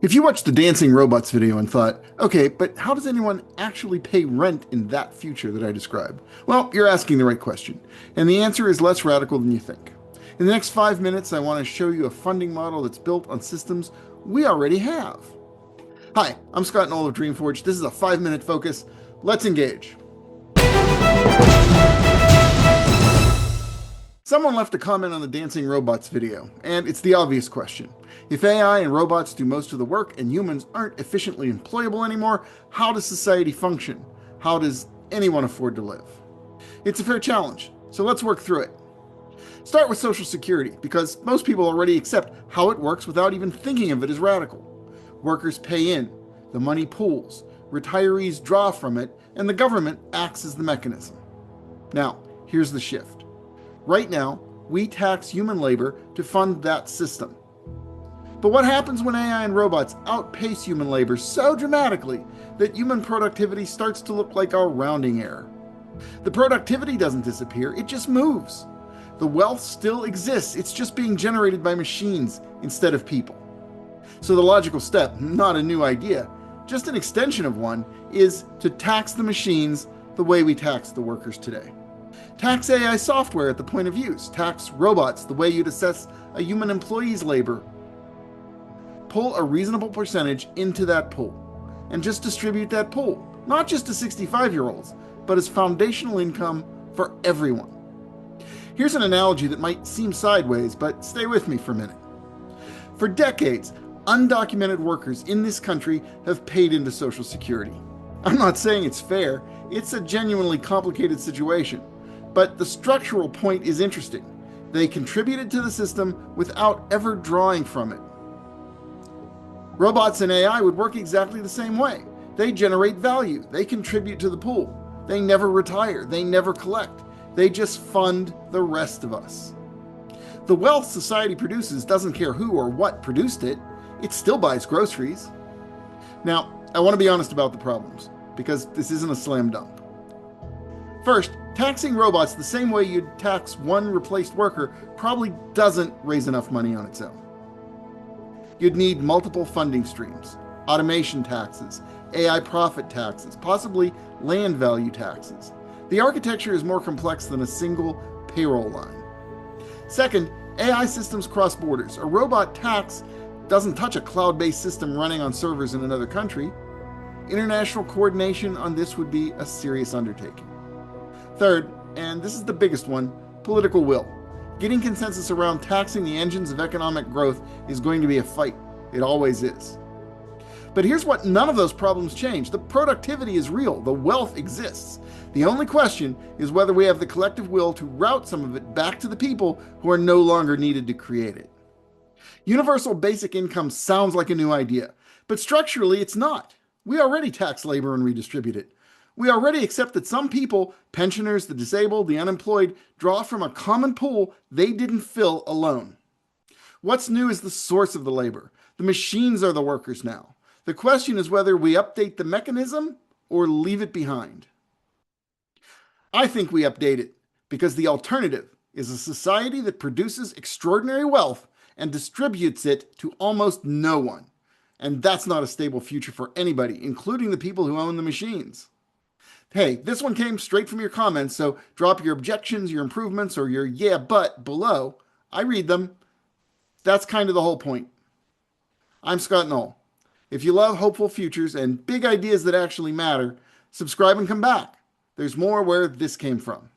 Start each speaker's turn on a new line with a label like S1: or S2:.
S1: If you watched the Dancing Robots video and thought, okay, but how does anyone actually pay rent in that future that I described? Well, you're asking the right question, and the answer is less radical than you think. In the next 5 minutes, I want to show you a funding model that's built on systems we already have. Hi, I'm Scot Noel of DreamForge. This is a 5-minute focus. Let's engage. Someone left a comment on the Dancing Robots video, and it's the obvious question. If AI and robots do most of the work and humans aren't efficiently employable anymore, how does society function? How does anyone afford to live? It's a fair challenge, so let's work through it. Start with Social Security, because most people already accept how it works without even thinking of it as radical. Workers pay in, the money pools, retirees draw from it, and the government acts as the mechanism. Now, here's the shift. Right now, we tax human labor to fund that system. But what happens when AI and robots outpace human labor so dramatically that human productivity starts to look like our rounding error? The productivity doesn't disappear, it just moves. The wealth still exists, it's just being generated by machines instead of people. So the logical step, not a new idea, just an extension of one, is to tax the machines the way we tax the workers today. Tax AI software at the point of use. Tax robots the way you'd assess a human employee's labor. Pull a reasonable percentage into that pool and just distribute that pool, not just to 65-year-olds, but as foundational income for everyone. Here's an analogy that might seem sideways, but stay with me for a minute. For decades, undocumented workers in this country have paid into Social Security. I'm not saying it's fair, it's a genuinely complicated situation. But the structural point is interesting. They contributed to the system without ever drawing from it. Robots and AI would work exactly the same way. They generate value. They contribute to the pool. They never retire. They never collect. They just fund the rest of us. The wealth society produces doesn't care who or what produced it. It still buys groceries. Now, I want to be honest about the problems, because this isn't a slam dunk. First, taxing robots the same way you'd tax one replaced worker probably doesn't raise enough money on its own. You'd need multiple funding streams, automation taxes, AI profit taxes, possibly land value taxes. The architecture is more complex than a single payroll line. Second, AI systems cross borders. A robot tax doesn't touch a cloud-based system running on servers in another country. International coordination on this would be a serious undertaking. Third, and this is the biggest one, political will. Getting consensus around taxing the engines of economic growth is going to be a fight. It always is. But here's what none of those problems change. The productivity is real. The wealth exists. The only question is whether we have the collective will to route some of it back to the people who are no longer needed to create it. Universal basic income sounds like a new idea, but structurally it's not. We already tax labor and redistribute it. We already accept that some people, pensioners, the disabled, the unemployed, draw from a common pool they didn't fill alone. What's new is the source of the labor. The machines are the workers now. The question is whether we update the mechanism or leave it behind. I think we update it, because the alternative is a society that produces extraordinary wealth and distributes it to almost no one. And that's not a stable future for anybody, including the people who own the machines. Hey, this one came straight from your comments, so drop your objections, your improvements, or your yeah, but below. I read them. That's kind of the whole point. I'm Scot Noel. If you love hopeful futures and big ideas that actually matter, subscribe and come back. There's more where this came from.